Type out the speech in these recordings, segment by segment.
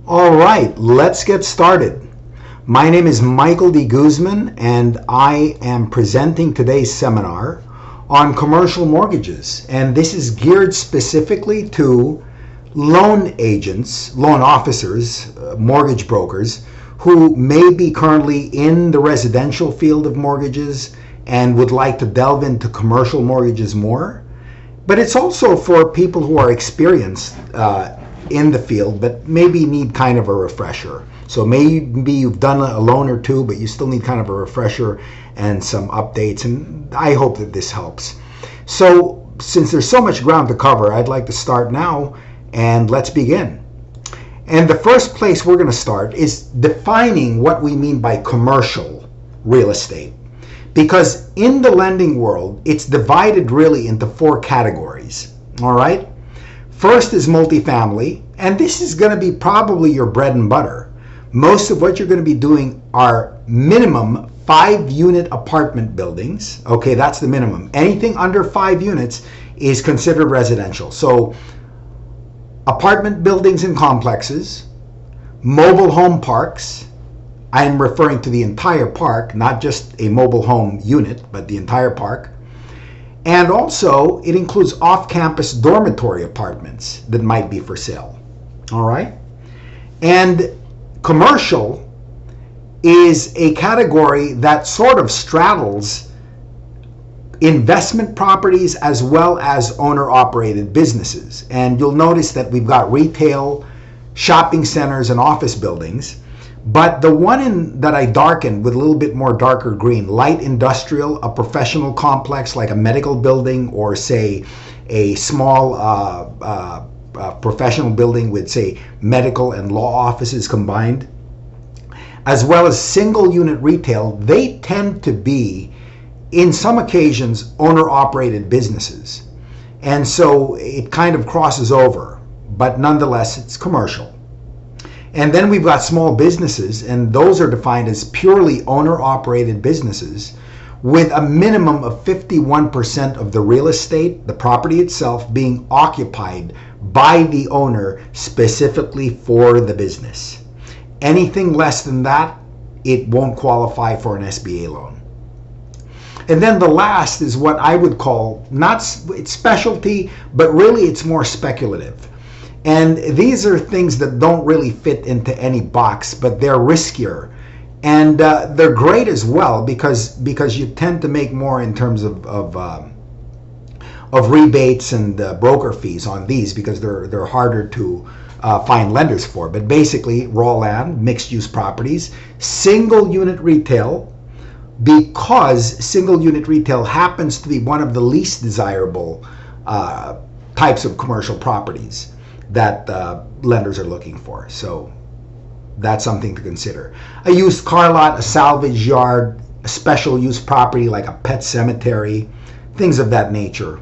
All right, let's get started. My name is Michael Deguzman, and I am presenting today's seminar on commercial mortgages. And this is geared specifically to loan agents, loan officers, mortgage brokers, who may be currently in the residential field of mortgages and would like to delve into commercial mortgages more. But it's also for people who are experienced in the field, but maybe need kind of a refresher. So maybe you've done a loan or two, but you still need kind of a refresher and some updates, and I hope that this helps. So since there's so much ground to cover, I'd like to start now, and let's begin. And the first place we're going to start is defining what we mean by commercial real estate. Because in the lending world, it's divided really into four categories, all right? First is multifamily, and this is going to be probably your bread and butter. Most of what you're going to be doing are minimum 5-unit apartment buildings. Okay, that's the minimum. Anything under 5 units is considered residential. So apartment buildings and complexes, mobile home parks. I'm referring to the entire park, not just a mobile home unit, but the entire park. And also, it includes off-campus dormitory apartments that might be for sale. All right? And commercial is a category that sort of straddles investment properties as well as owner-operated businesses. And you'll notice that we've got retail, shopping centers, and office buildings. But the one that I darkened with a little bit more darker green, light industrial, a professional complex like a medical building, or say a small professional building with, say, medical and law offices combined, as well as single unit retail, they tend to be, in some occasions, owner-operated businesses. And so it kind of crosses over, but nonetheless, it's commercial. And then we've got small businesses, and those are defined as purely owner-operated businesses with a minimum of 51% of the real estate, the property itself, being occupied by the owner specifically for the business. Anything less than that, it won't qualify for an SBA loan. And then the last is what I would call, it's specialty, but really it's more speculative. And these are things that don't really fit into any box, but they're riskier. And they're great as well because you tend to make more in terms of rebates and broker fees on these, because they're harder to find lenders for. But basically, raw land, mixed-use properties, single-unit retail, because single-unit retail happens to be one of the least desirable types of commercial properties that lenders are looking for. So that's something to consider. A used car lot, a salvage yard, a special use property like a pet cemetery, things of that nature.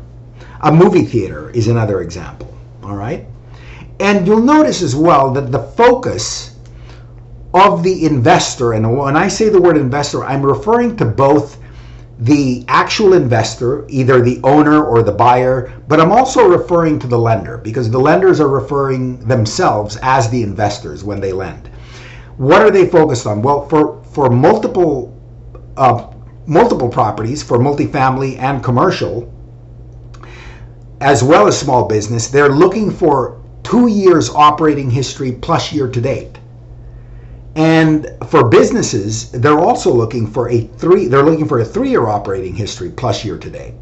A movie theater is another example, all right? And you'll notice as well that the focus of the investor, and when I say the word investor, I'm referring to both the actual investor, either the owner or the buyer, but I'm also referring to the lender, because the lenders are referring themselves as the investors when they lend. What are they focused on? Well, for multiple properties, for multifamily and commercial, as well as small business, they're looking for 2 years operating history plus year to date. And for businesses, they're also looking for a 3-year operating history plus year to date.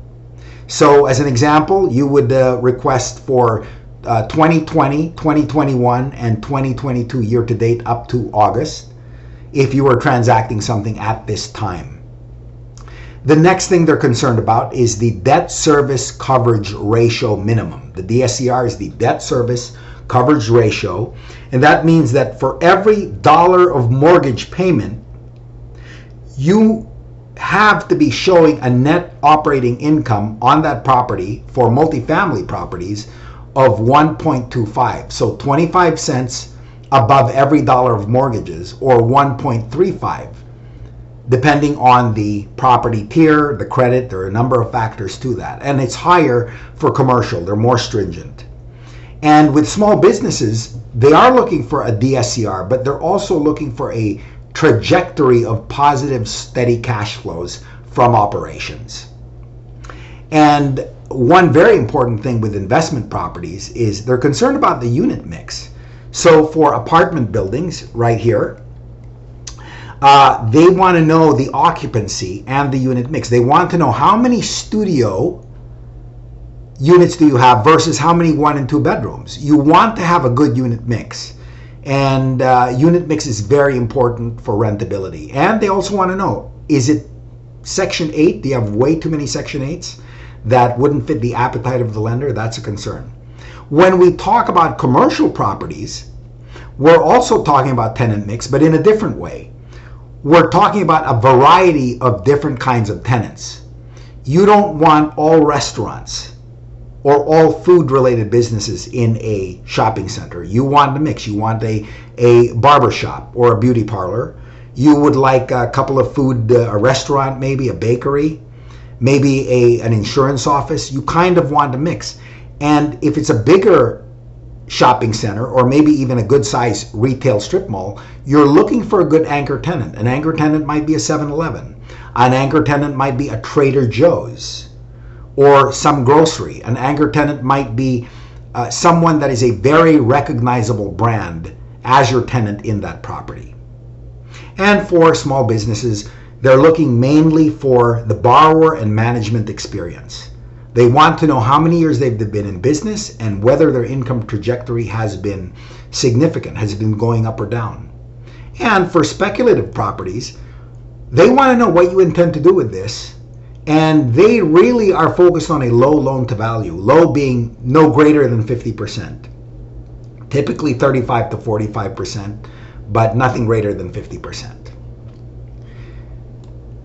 So as an example, you would request for 2020, 2021, and 2022 year to date up to August if you were transacting something at this time. The next thing they're concerned about is the debt service coverage ratio minimum. The DSCR is the debt service coverage ratio, and that means that for every dollar of mortgage payment, you have to be showing a net operating income on that property for multifamily properties of 1.25. So 25 cents above every dollar of mortgages, or 1.35, depending on the property tier, the credit. There are a number of factors to that. And it's higher for commercial. They're more stringent. And with small businesses, they are looking for a DSCR, but they're also looking for a trajectory of positive, steady cash flows from operations. And one very important thing with investment properties is they're concerned about the unit mix. So for apartment buildings right here, they want to know the occupancy and the unit mix. They want to know how many studio units do you have versus how many 1 and 2 bedrooms. You want to have a good unit mix. And unit mix is very important for rentability. And they also want to know, is it Section 8? Do you have way too many Section 8s that wouldn't fit the appetite of the lender? That's a concern. When we talk about commercial properties, we're also talking about tenant mix, but in a different way. We're talking about a variety of different kinds of tenants. You don't want all restaurants or all food-related businesses in a shopping center. You want a mix. You want a barber shop or a beauty parlor. You would like a couple of food, a restaurant, maybe a bakery, maybe an insurance office. You kind of want a mix. And if it's a bigger shopping center or maybe even a good-sized retail strip mall, you're looking for a good anchor tenant. An anchor tenant might be a 7-Eleven. An anchor tenant might be a Trader Joe's or some grocery. An anchor tenant might be someone that is a very recognizable brand as your tenant in that property. And for small businesses, they're looking mainly for the borrower and management experience. They want to know how many years they've been in business and whether their income trajectory has been significant, has been going up or down. And for speculative properties, they want to know what you intend to do with this. And they really are focused on a low loan to value, low being no greater than 50%. Typically 35 to 45%, but nothing greater than 50%.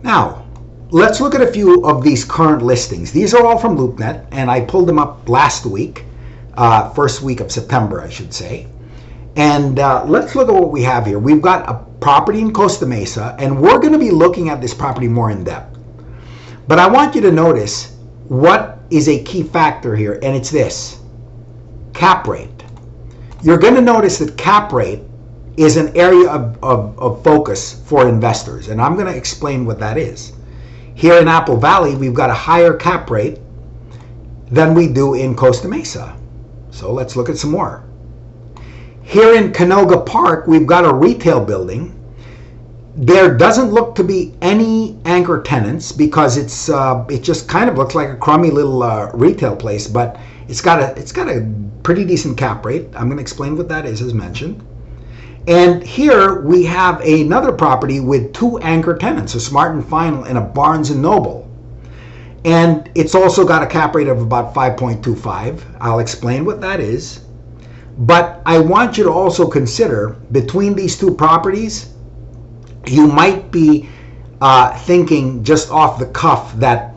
Now, let's look at a few of these current listings. These are all from LoopNet, and I pulled them up last week, first week of September, I should say. And let's look at what we have here. We've got a property in Costa Mesa, and we're going to be looking at this property more in depth. But I want you to notice what is a key factor here, and it's this: cap rate. You're going to notice that cap rate is an area of focus for investors, and I'm going to explain what that is. Here in Apple Valley, we've got a higher cap rate than we do in Costa Mesa. So let's look at some more. Here in Canoga Park, we've got a retail building. There doesn't look to be any anchor tenants because it just kind of looks like a crummy little retail place, but it's got a pretty decent cap rate. I'm going to explain what that is, as mentioned. And here we have another property with 2 anchor tenants, a Smart & Final and a Barnes & Noble. And it's also got a cap rate of about 5.25. I'll explain what that is. But I want you to also consider, between these 2 properties, you might be thinking just off the cuff that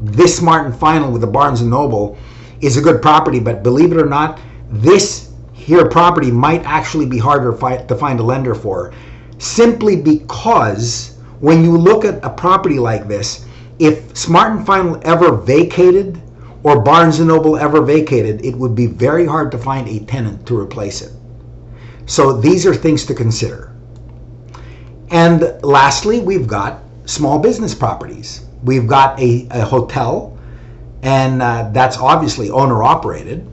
this Smart & Final with the Barnes & Noble is a good property, but believe it or not, this here property might actually be harder to find a lender for, simply because when you look at a property like this, if Smart & Final ever vacated or Barnes & Noble ever vacated, it would be very hard to find a tenant to replace it. So these are things to consider. And lastly, we've got small business properties. We've got a hotel, and that's obviously owner-operated.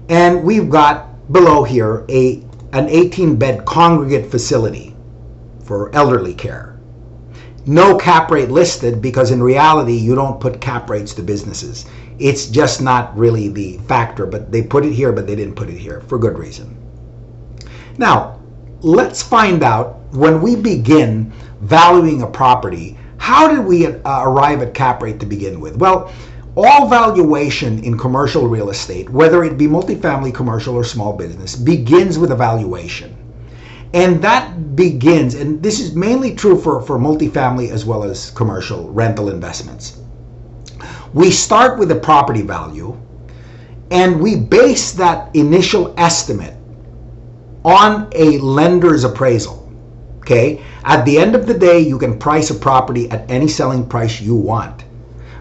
And we've got below here an 18-bed congregate facility for elderly care. No cap rate listed because in reality you don't put cap rates to businesses. It's just not really the factor, but they put it here, but they didn't put it here for good reason. Now, let's find out, when we begin valuing a property, how did we arrive at cap rate to begin with? Well, all valuation in commercial real estate, whether it be multifamily, commercial, or small business, begins with a valuation. And that begins, and this is mainly true for multifamily as well as commercial rental investments. We start with the property value, and we base that initial estimate on a lender's appraisal. Okay? At the end of the day, you can price a property at any selling price you want.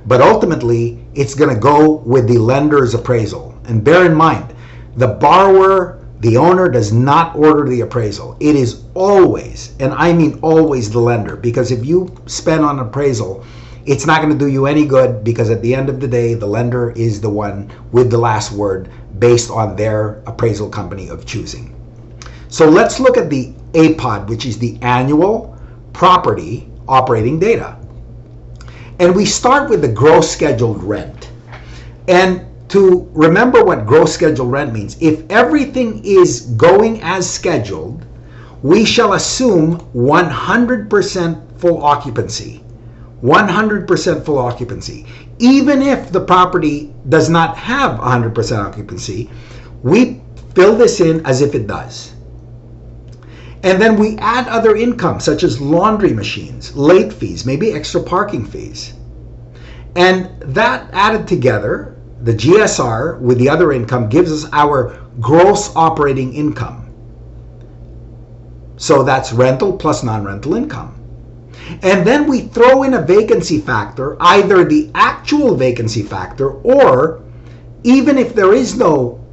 But ultimately, it's going to go with the lender's appraisal. And bear in mind, the borrower, the owner, does not order the appraisal. It is always, and I mean always, the lender. Because if you spend on appraisal, it's not going to do you any good, because at the end of the day, the lender is the one with the last word based on their appraisal company of choosing. So let's look at the APOD, which is the annual property operating data. And we start with the gross scheduled rent. And to remember what gross scheduled rent means, if everything is going as scheduled, we shall assume 100% full occupancy. 100% full occupancy. Even if the property does not have 100% occupancy, we fill this in as if it does. And then we add other income, such as laundry machines, late fees, maybe extra parking fees. And that added together, the GSR with the other income, gives us our gross operating income. So that's rental plus non-rental income. And then we throw in a vacancy factor, either the actual vacancy factor, or even if there is no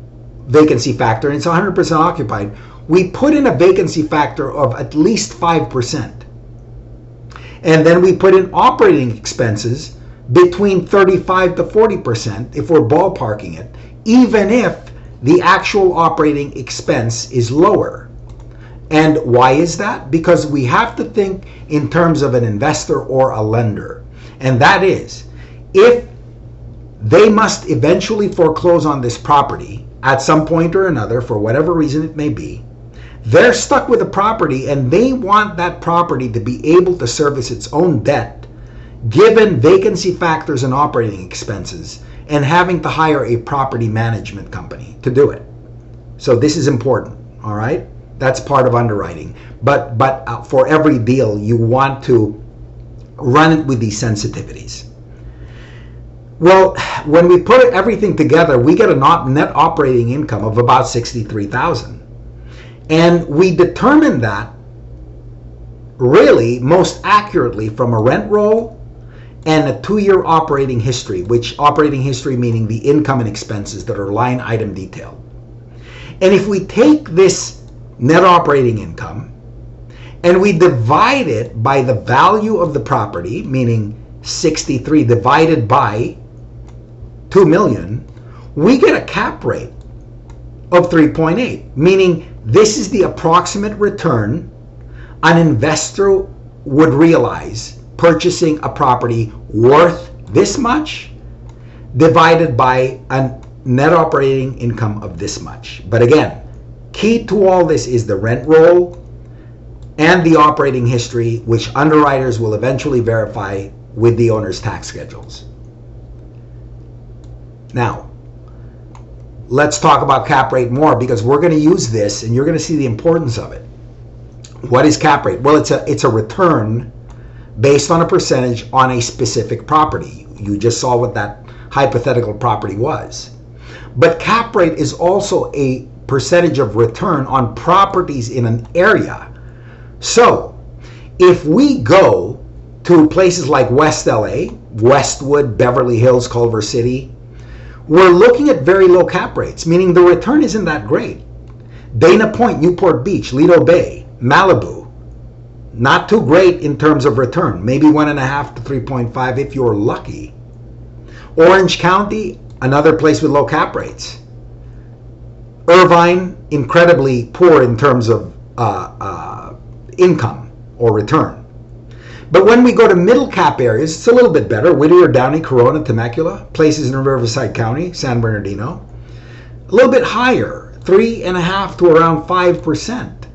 vacancy factor and it's 100% occupied, we put in a vacancy factor of at least 5%. And then we put in operating expenses between 35 to 40% if we're ballparking it, even if the actual operating expense is lower. And why is that? Because we have to think in terms of an investor or a lender. And that is, if they must eventually foreclose on this property at some point or another, for whatever reason it may be, they're stuck with the property and they want that property to be able to service its own debt, given vacancy factors and operating expenses, and having to hire a property management company to do it. So this is important, all right? That's part of underwriting. But for every deal, you want to run it with these sensitivities. Well, when we put everything together, we get a net operating income of about $63,000. And we determine that really most accurately from a rent roll and a 2-year operating history, which operating history meaning the income and expenses that are line item detailed. And if we take this net operating income and we divide it by the value of the property, meaning 63 divided by 2 million, we get a cap rate of 3.8, meaning this is the approximate return an investor would realize purchasing a property worth this much divided by a net operating income of this much. But again, key to all this is the rent roll and the operating history, which underwriters will eventually verify with the owner's tax schedules. Now, let's talk about cap rate more, because we're going to use this and you're going to see the importance of it. What is cap rate? Well, it's a return based on a percentage on a specific property. You just saw what that hypothetical property was. But cap rate is also a percentage of return on properties in an area. So if we go to places like West LA, Westwood, Beverly Hills, Culver City, we're looking at very low cap rates, meaning the return isn't that great. Dana Point, Newport Beach, Lido Bay, Malibu, not too great in terms of return, maybe 1.5 to 3.5 if you're lucky. Orange County, another place with low cap rates. Irvine, incredibly poor in terms of income or return. But when we go to middle cap areas, it's a little bit better. Whittier, Downey, Corona, Temecula, places in Riverside County, San Bernardino. A little bit higher, 3.5 to around 5%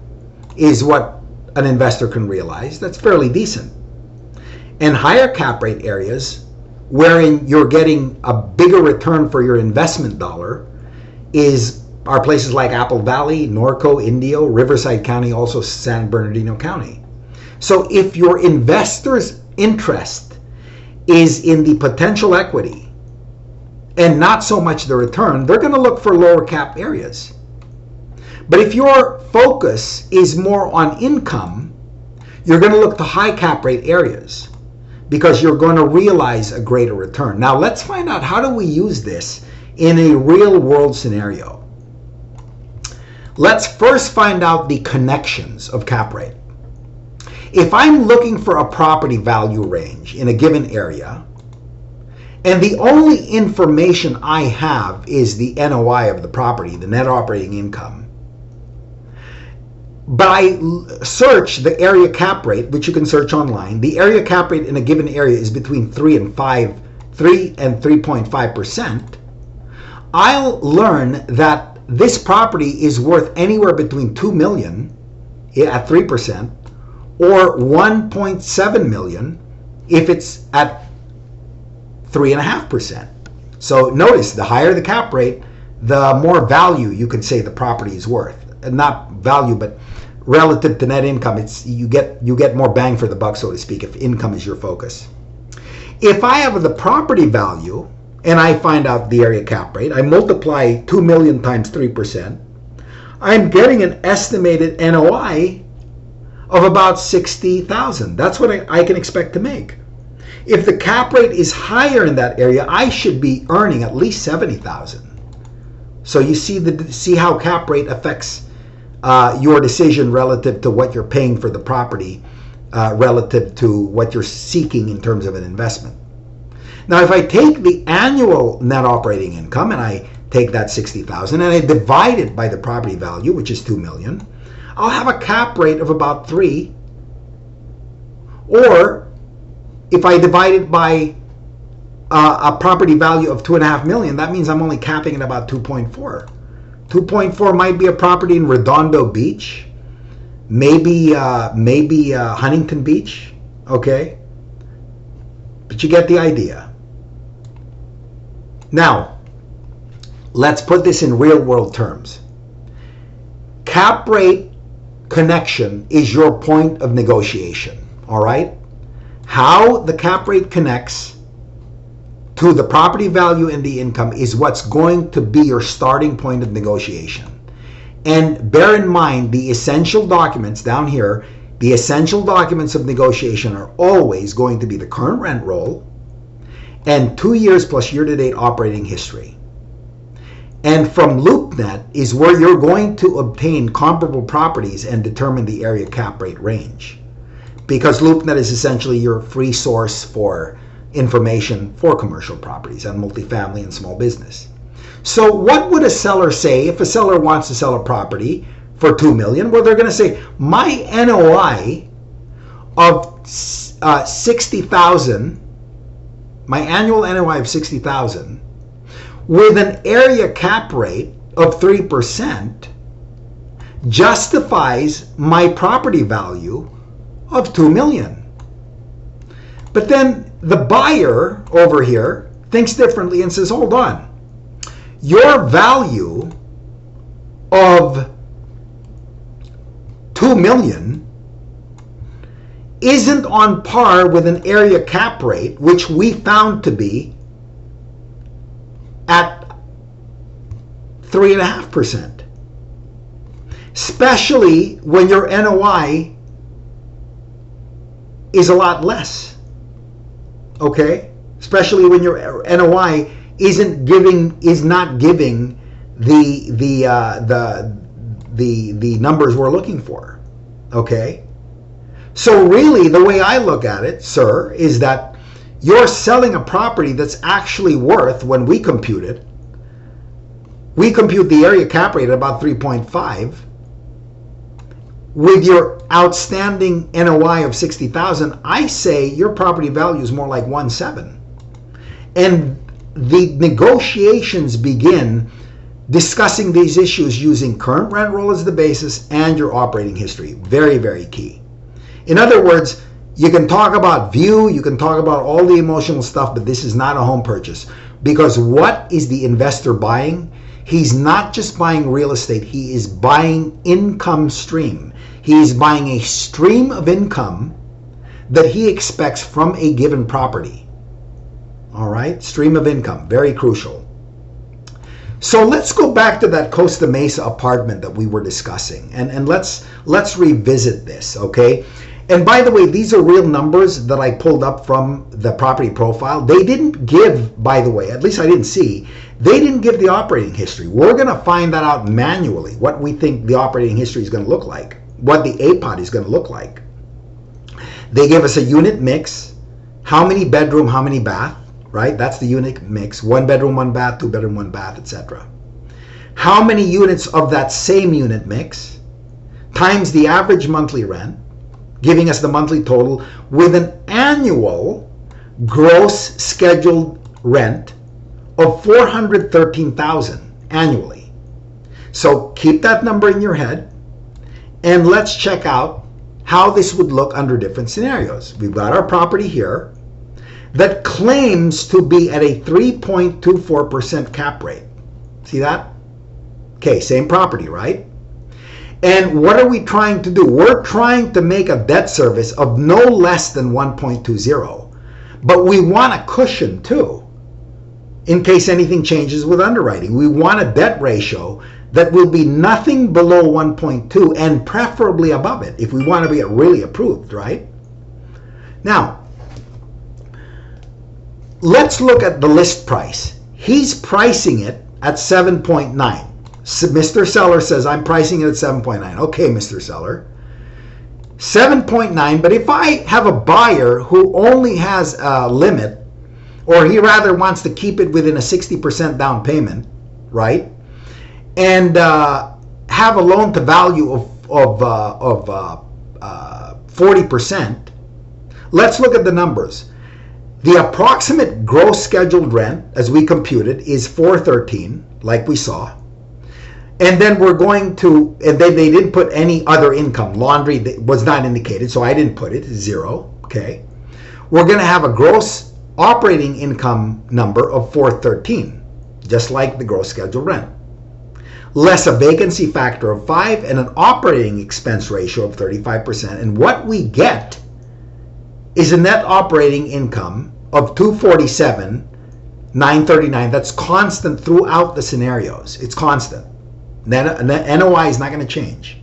is what an investor can realize. That's fairly decent. And higher cap rate areas, wherein you're getting a bigger return for your investment dollar, are places like Apple Valley, Norco, Indio, Riverside County, also San Bernardino County. So if your investor's interest is in the potential equity and not so much the return, they're going to look for lower cap areas. But if your focus is more on income, you're going to look to high cap rate areas because you're going to realize a greater return. Now let's find out, how do we use this in a real world scenario? Let's first find out the connections of cap rate. If I'm looking for a property value range in a given area, and the only information I have is the NOI of the property, the net operating income, but I search the area cap rate, which you can search online. The area cap rate in a given area is between 3 and 3.5%. I'll learn that this property is worth anywhere between $2 million at 3% or $1.7 million if it's at 3.5%. So notice, the higher the cap rate, the more value you can say the property is worth. Not value, but relative to net income. It's you get more bang for the buck, so to speak, if income is your focus. If I have the property value and I find out the area cap rate, I multiply 2 million times 3%, I'm getting an estimated NOI of about $60,000. That's what I can expect to make. If the cap rate is higher in that area, I should be earning at least $70,000. So you see how cap rate affects your decision relative to what you're paying for the property, relative to what you're seeking in terms of an investment. Now, if I take the annual net operating income and I take that $60,000 and I divide it by the property value, which is $2 million, I'll have a cap rate of about 3. Or if I divide it by a property value of $2.5 million, that means I'm only capping at about 2.4. 2.4 might be a property in Redondo Beach, maybe Huntington Beach, okay? But you get the idea. Now, let's put this in real world terms. Cap rate connection is your point of negotiation, all right? How the cap rate connects to the property value and the income is what's going to be your starting point of negotiation. And bear in mind, the essential documents down here, the essential documents of negotiation are always going to be the current rent roll and 2 years plus year-to-date operating history. And from LoopNet is where you're going to obtain comparable properties and determine the area cap rate range. Because LoopNet is essentially your free source for information for commercial properties and multifamily and small business. So what would a seller say if a seller wants to sell a property for $2 million? Well, they're going to say, my NOI of $60,000, my annual NOI of $60,000, with an area cap rate of 3%, justifies my property value of $2 million. But then the buyer over here thinks differently and says, hold on, your value of $2 million isn't on par with an area cap rate, which we found to be at 3.5%. Especially when your NOI is a lot less. Okay? Especially when your NOI is not giving the numbers we're looking for. Okay? So really, the way I look at it, sir, is that you're selling a property that's actually worth, when we compute it, we compute the area cap rate at about 3.5. With your outstanding NOI of 60,000, I say your property value is more like 1.7. And the negotiations begin discussing these issues using current rent roll as the basis and your operating history. Very, very key. In other words, you can talk about view, you can talk about all the emotional stuff, but this is not a home purchase. Because what is the investor buying? He's not just buying real estate, he is buying income stream. He is buying a stream of income that he expects from a given property. All right, stream of income, very crucial. So let's go back to that Costa Mesa apartment that we were discussing, and let's revisit this, okay? And by the way, these are real numbers that I pulled up from the property profile. They didn't give, by the way, at least I didn't see, They didn't give the operating history. We're going to find that out manually, what we think the operating history is going to look like, what the APOD is going to look like. They gave us a unit mix, how many bedroom, how many bath, right? That's the unit mix, 1 bedroom, 1 bath, 2 bedroom, 1 bath, etc. How many units of that same unit mix times the average monthly rent, giving us the monthly total with an annual gross scheduled rent of $413,000 annually. So keep that number in your head and let's check out how this would look under different scenarios. We've got our property here that claims to be at a 3.24% cap rate. See that? Okay, same property, right? And what are we trying to do? We're trying to make a debt service of no less than 1.20, but we want a cushion too, in case anything changes with underwriting. We want a debt ratio that will be nothing below 1.2 and preferably above it if we want to be really approved, right? Now, let's look at the list price. He's pricing it at 7.9. So Mr. Seller says, I'm pricing it at 7.9. Okay, Mr. Seller. 7.9, but if I have a buyer who only has a limit, or he rather wants to keep it within a 60% down payment, right? And have a loan to value of 40%, let's look at the numbers. The approximate gross scheduled rent, as we computed, is $413, like we saw. And then we're going to, and then they didn't put any other income. Laundry was not indicated, so I didn't put it, 0, okay? We're going to have a gross operating income number of $413, just like the gross scheduled rent, less a vacancy factor of 5 and an operating expense ratio of 35%. And what we get is a net operating income of $247,939. That's constant throughout the scenarios. It's constant. Then NOI is not going to change.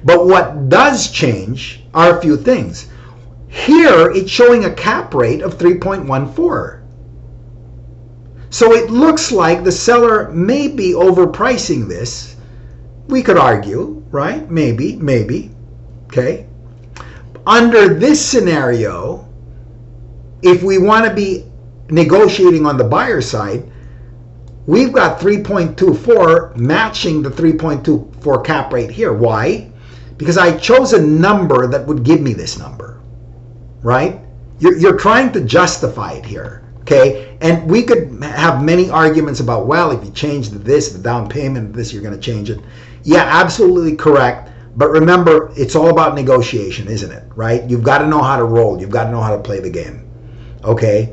But what does change are a few things. Here, it's showing a cap rate of 3.14. So it looks like the seller may be overpricing this. We could argue, right? Maybe. Okay. Under this scenario, if we want to be negotiating on the buyer side, we've got 3.24 matching the 3.24 cap rate here. Why? Because I chose a number that would give me this number, right? You're trying to justify it here, okay? And we could have many arguments about, well, if you change this, the down payment, this, you're going to change it. Yeah, absolutely correct. But remember, it's all about negotiation, isn't it, right? You've got to know how to roll. You've got to know how to play the game, okay?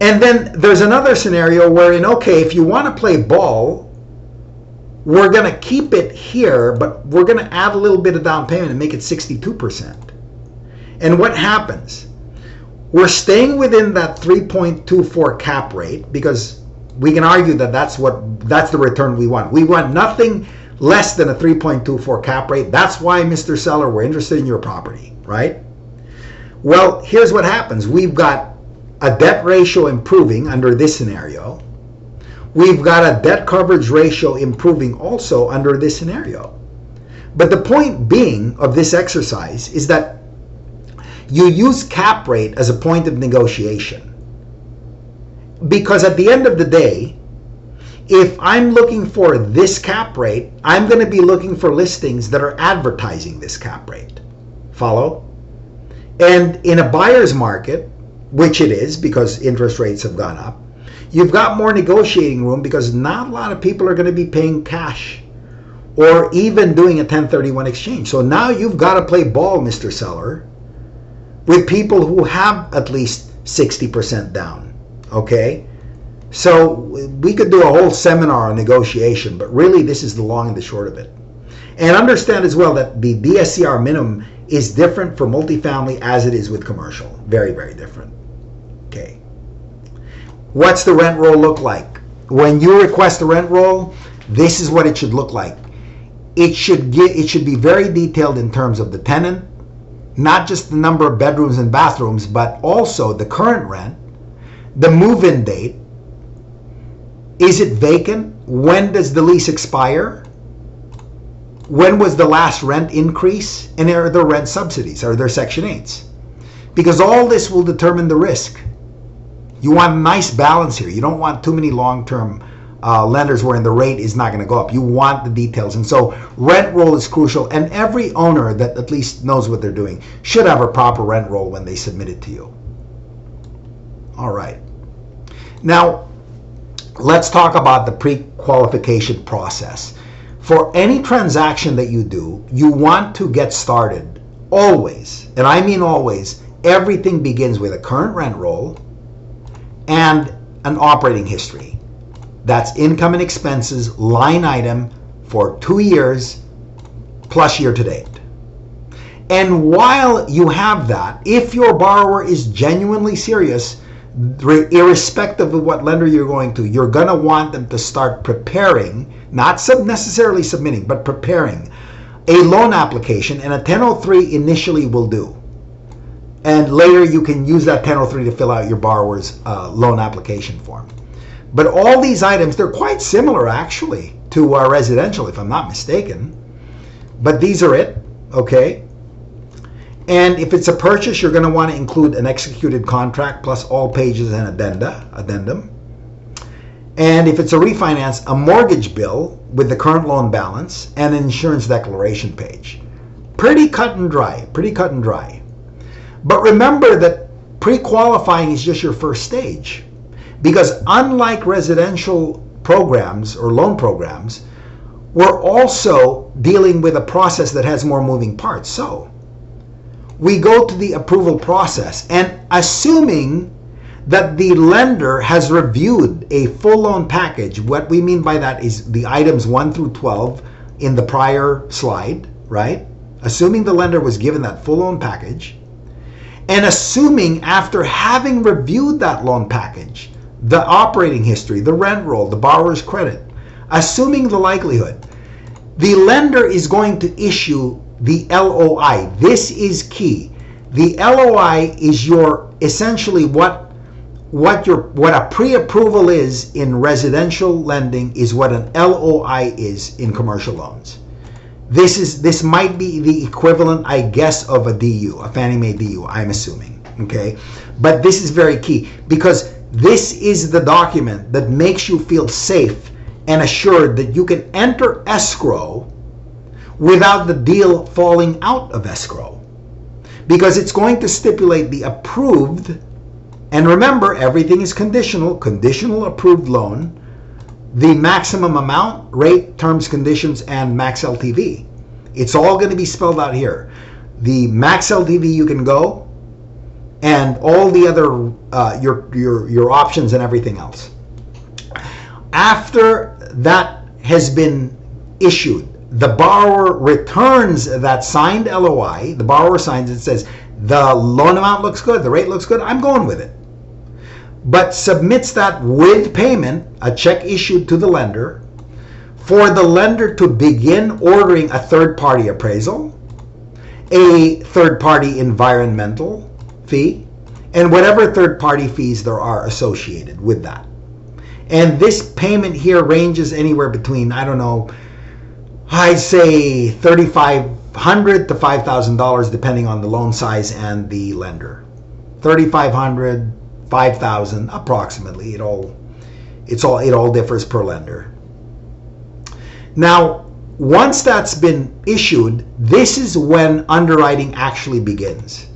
And then there's another scenario wherein, okay, if you want to play ball, we're going to keep it here, but we're going to add a little bit of down payment and make it 62%. And what happens? We're staying within that 3.24 cap rate because we can argue that that's the return we want. We want nothing less than a 3.24 cap rate. That's why, Mr. Seller, we're interested in your property, right? Well, here's what happens. We've got a debt ratio improving under this scenario. We've got a debt coverage ratio improving also under this scenario. But the point being of this exercise is that you use cap rate as a point of negotiation. Because at the end of the day, if I'm looking for this cap rate, I'm going to be looking for listings that are advertising this cap rate. Follow? And in a buyer's market, which it is because interest rates have gone up, you've got more negotiating room because not a lot of people are going to be paying cash or even doing a 1031 exchange. So now you've got to play ball, Mr. Seller, with people who have at least 60% down, okay? So we could do a whole seminar on negotiation, but really this is the long and the short of it. And understand as well that the DSCR minimum is different for multifamily as it is with commercial. Very, very different. Okay. What's the rent roll look like? When you request a rent roll, this is what it should look like. It should be very detailed in terms of the tenant, not just the number of bedrooms and bathrooms, but also the current rent, the move-in date, Is it vacant? When does the lease expire? When was the last rent increase? And are there rent subsidies? Are there Section 8s? Because all this will determine the risk. You want a nice balance here. You don't want too many long-term lenders wherein the rate is not going to go up. You want the details. And so rent roll is crucial. And every owner that at least knows what they're doing should have a proper rent roll when they submit it to you. All right. Now, let's talk about the pre-qualification process. For any transaction that you do, you want to get started always, and I mean always, everything begins with a current rent roll and an operating history. That's income and expenses line item for 2 years plus year to date. And while you have that, if your borrower is genuinely serious, irrespective of what lender you're going to, you're going to want them to start preparing, not necessarily submitting, but preparing a loan application, and a 1003 initially will do. And later you can use that 1003 to fill out your borrower's loan application form. But all these items, they're quite similar actually to residential, if I'm not mistaken. But these are it, okay? And if it's a purchase, you're going to want to include an executed contract plus all pages and addendum. And if it's a refinance, a mortgage bill with the current loan balance and an insurance declaration page. Pretty cut and dry, pretty cut and dry. But remember that pre-qualifying is just your first stage. Because unlike residential programs or loan programs, we're also dealing with a process that has more moving parts. So we go to the approval process, and assuming that the lender has reviewed a full loan package, what we mean by that is the items 1 through 12 in the prior slide, right? Assuming the lender was given that full loan package, and assuming after having reviewed that loan package, the operating history, the rent roll, the borrower's credit, assuming the likelihood, the lender is going to issue the LOI. This is key. The LOI is your essentially what a pre-approval is in residential lending is what an LOI is in commercial loans. This might be the equivalent, I guess, of a DU, a Fannie Mae DU, I'm assuming. Okay, but this is very key because this is the document that makes you feel safe and assured that you can enter escrow without the deal falling out of escrow, because it's going to stipulate the approved, and remember, everything is conditional approved loan, the maximum amount, rate, terms, conditions, and max LTV. It's all going to be spelled out here. The max LTV you can go, and all the other your options and everything else. After that has been issued, the borrower returns that signed LOI. The borrower signs it, says the loan amount looks good, the rate looks good, I'm going with it. But submits that with payment, a check issued to the lender, for the lender to begin ordering a third-party appraisal, a third-party environmental fee, and whatever third-party fees there are associated with that. And this payment here ranges anywhere between, I don't know, I'd say $3,500 to $5,000 depending on the loan size and the lender. $3,500, $5,000 approximately. It all differs per lender. Now, once that's been issued, this is when underwriting actually begins.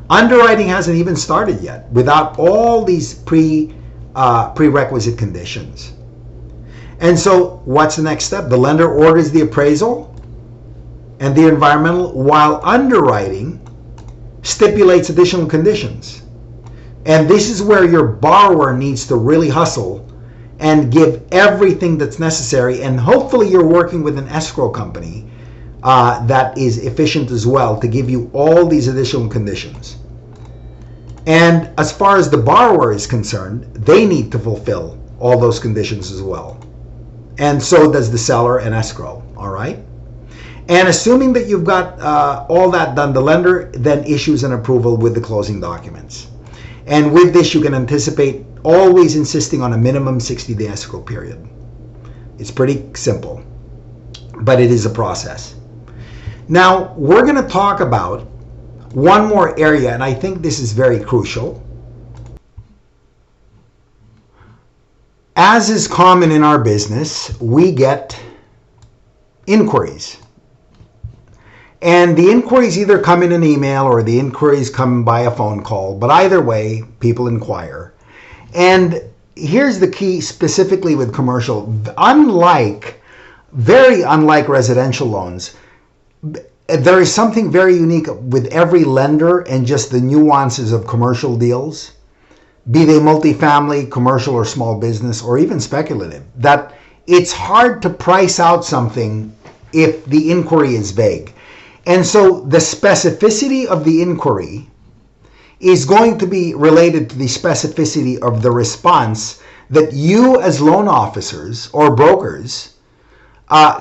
Underwriting hasn't even started yet without all these prerequisite conditions. And so what's the next step? The lender orders the appraisal and the environmental, while underwriting stipulates additional conditions. And this is where your borrower needs to really hustle and give everything that's necessary. And hopefully you're working with an escrow company that is efficient as well to give you all these additional conditions. And as far as the borrower is concerned, they need to fulfill all those conditions as well. And so does the seller and escrow, all right? And assuming that you've got all that done, the lender then issues an approval with the closing documents. And with this, you can anticipate always insisting on a minimum 60-day escrow period. It's pretty simple, but it is a process. Now, we're going to talk about one more area, and I think this is very crucial. As is common in our business, we get inquiries. And the inquiries either come in an email or the inquiries come by a phone call, but either way, people inquire. And here's the key specifically with commercial. Very unlike residential loans, there is something very unique with every lender and just the nuances of commercial deals, be they multifamily, commercial or small business, or even speculative, that it's hard to price out something if the inquiry is vague. And so the specificity of the inquiry is going to be related to the specificity of the response that you as loan officers or brokers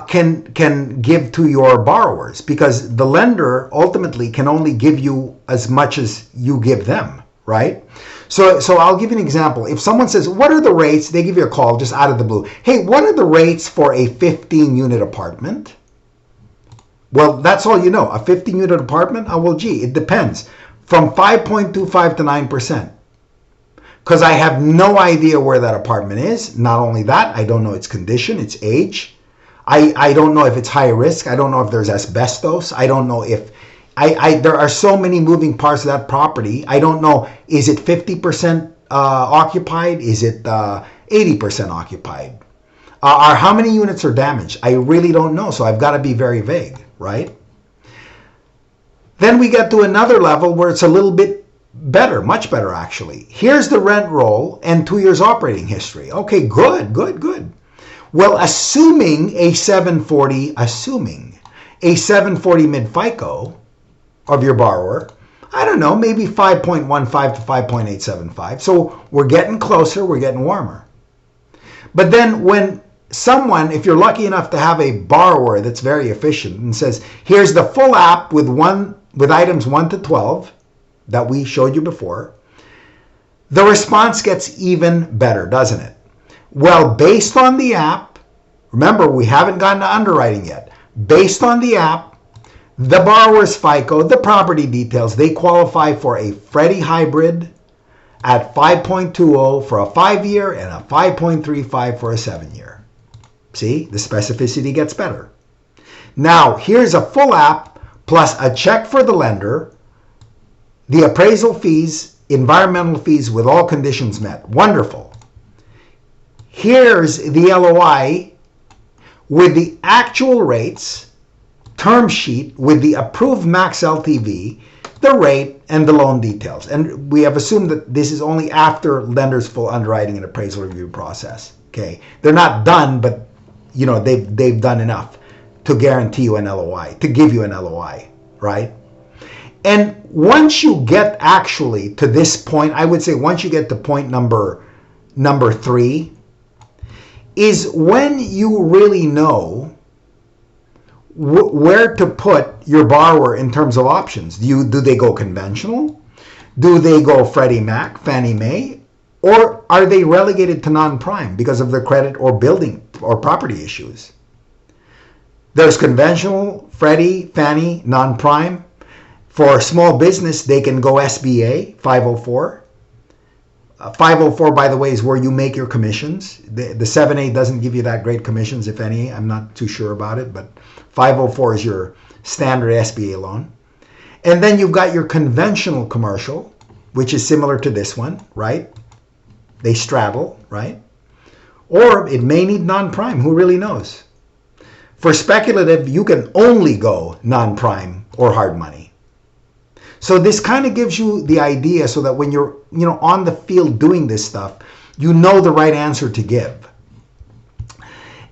can give to your borrowers, because the lender ultimately can only give you as much as you give them, right? So I'll give you an example. If someone says, what are the rates? They give you a call just out of the blue. Hey, what are the rates for a 15-unit apartment? Well, that's all you know. A 15-unit apartment? Oh, well, gee, it depends. From 5.25 to 9%. Because I have no idea where that apartment is. Not only that, I don't know its condition, its age. I don't know if it's high risk. I don't know if there's asbestos. I don't know if... there are so many moving parts of that property. I don't know, is it 50% occupied? Is it 80% occupied? How many units are damaged? I really don't know, so I've got to be very vague, right? Then we get to another level where it's a little bit better, much better actually. Here's the rent roll and 2 years operating history. Okay, good. Well, assuming a 740 mid FICO of your borrower, I don't know, maybe 5.15 to 5.875. So we're getting closer, we're getting warmer. But then when someone, if you're lucky enough to have a borrower that's very efficient and says, here's the full app with items 1 to 12 that we showed you before, the response gets even better, doesn't it? Well, based on the app, remember, we haven't gotten to underwriting yet. Based on the app, the borrower's FICO, the property details, they qualify for a Freddie hybrid at 5.20 for a 5-year and a 5.35 for a 7-year. See, the specificity gets better. Now, here's a full app plus a check for the lender, the appraisal fees, environmental fees with all conditions met. Wonderful. Here's the LOI with the actual rates, term sheet with the approved max LTV, the rate, and the loan details. And we have assumed that this is only after lender's full underwriting and appraisal review process. Okay, they're not done, but you know they've done enough to guarantee you an LOI, to give you an LOI, right? And once you get actually to this point, I would say once you get to point number 3, is when you really know where to put your borrower in terms of options. Do they go conventional? Do they go Freddie Mac, Fannie Mae? Or are they relegated to non-prime because of their credit or building or property issues? There's conventional, Freddie, Fannie, non-prime. For small business, they can go SBA, 504. 504, by the way, is where you make your commissions. The 7A doesn't give you that great commissions, if any. I'm not too sure about it, but 504 is your standard SBA loan. And then you've got your conventional commercial, which is similar to this one, right? They straddle, right? Or it may need non-prime. Who really knows? For speculative, you can only go non-prime or hard money. So this kind of gives you the idea so that when you're on the field doing this stuff, you know the right answer to give.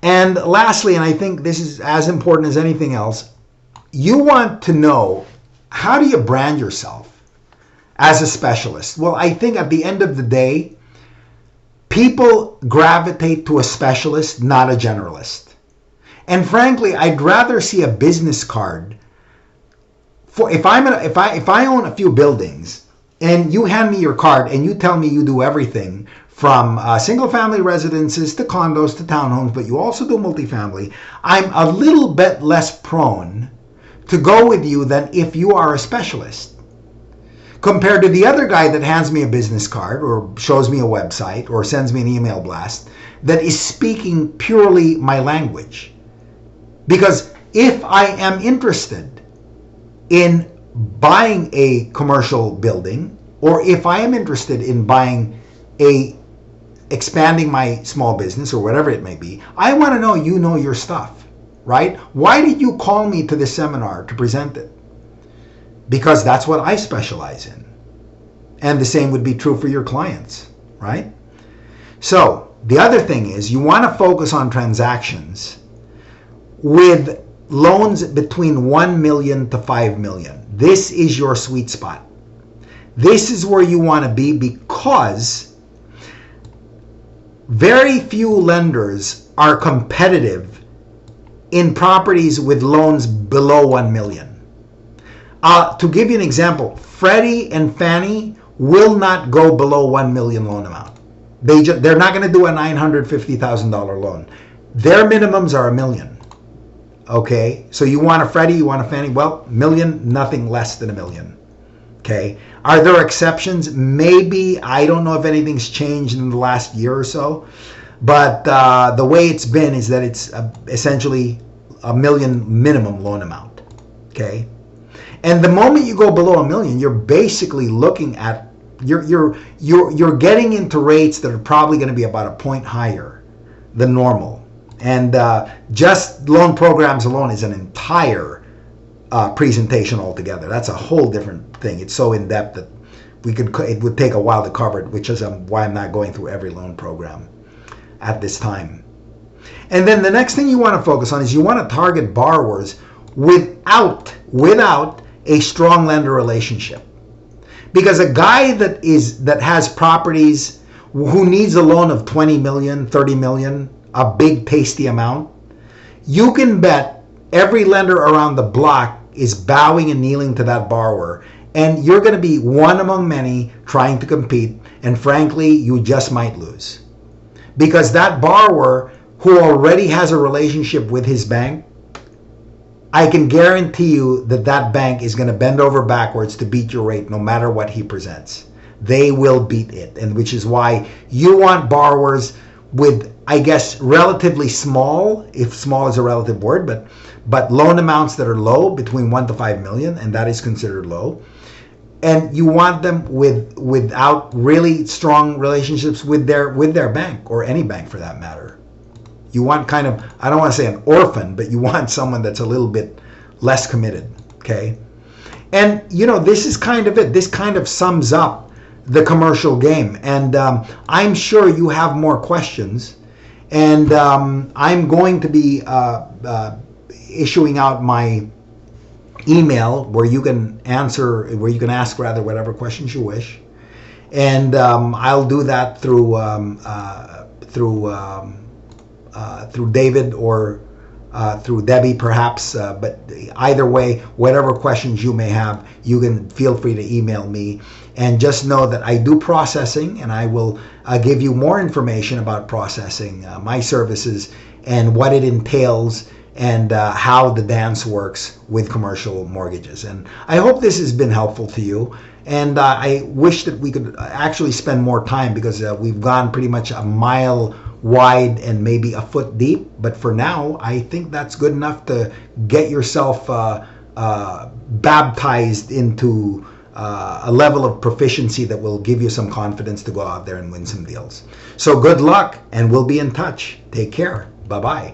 And lastly, and I think this is as important as anything else, you want to know, how do you brand yourself as a specialist? Well, I think at the end of the day, people gravitate to a specialist, not a generalist. And frankly, I'd rather see a business card. If I own a few buildings, and you hand me your card and you tell me you do everything from single family residences to condos to townhomes, but you also do multifamily, I'm a little bit less prone to go with you than if you are a specialist. Compared to the other guy that hands me a business card or shows me a website or sends me an email blast that is speaking purely my language. Because if I am interested in buying a commercial building, or if I am interested in expanding my small business or whatever it may be, I want to know you know your stuff, right? Why did you call me to this seminar to present it? Because that's what I specialize in. And the same would be true for your clients, right? So the other thing is you want to focus on transactions with loans between 1 million to 5 million. This is your sweet spot. This is where you want to be, because very few lenders are competitive in properties with loans below 1 million. To give you an example, Freddie and Fannie will not go below 1 million loan amount. They're not going to do a $950,000 loan. Their minimums are $1 million. Okay, so you want a Freddie, you want a Fannie, well, $1 million, nothing less than $1 million. Okay, are there exceptions? Maybe. I don't know if anything's changed in the last year or so, but the way it's been is that it's essentially $1 million minimum loan amount. Okay, and the moment you go below $1 million, you're basically looking at you're getting into rates that are probably going to be about a point higher than normal. And just loan programs alone is an entire presentation altogether. That's a whole different thing. It's so in depth that it would take a while to cover it, which is why I'm not going through every loan program at this time. And then the next thing you want to focus on is you want to target borrowers without a strong lender relationship. Because a guy that has properties who needs a loan of 20 million, 30 million, a big pasty amount, you can bet every lender around the block is bowing and kneeling to that borrower, and you're going to be one among many trying to compete, and frankly, you just might lose. Because that borrower who already has a relationship with his bank, I can guarantee you that bank is going to bend over backwards to beat your rate no matter what he presents. They will beat it, and which is why you want borrowers with, I guess, relatively small, if small is a relative word, but loan amounts that are low, between 1 to 5 million, and that is considered low. And you want them without really strong relationships with their bank, or any bank for that matter. You want kind of, I don't want to say an orphan, but you want someone that's a little bit less committed, okay? And, this is kind of it. This kind of sums up the commercial game. And I'm sure you have more questions. And I'm going to be issuing out my email where you can ask whatever questions you wish. And I'll do that through David or through Debbie perhaps, but either way, whatever questions you may have, you can feel free to email me. And just know that I do processing, and I will give you more information about processing, my services, and what it entails, and how the dance works with commercial mortgages. And I hope this has been helpful to you. And I wish that we could actually spend more time, because we've gone pretty much a mile wide and maybe a foot deep. But for now, I think that's good enough to get yourself baptized into a level of proficiency that will give you some confidence to go out there and win some deals. So good luck, and we'll be in touch. Take care. Bye-bye.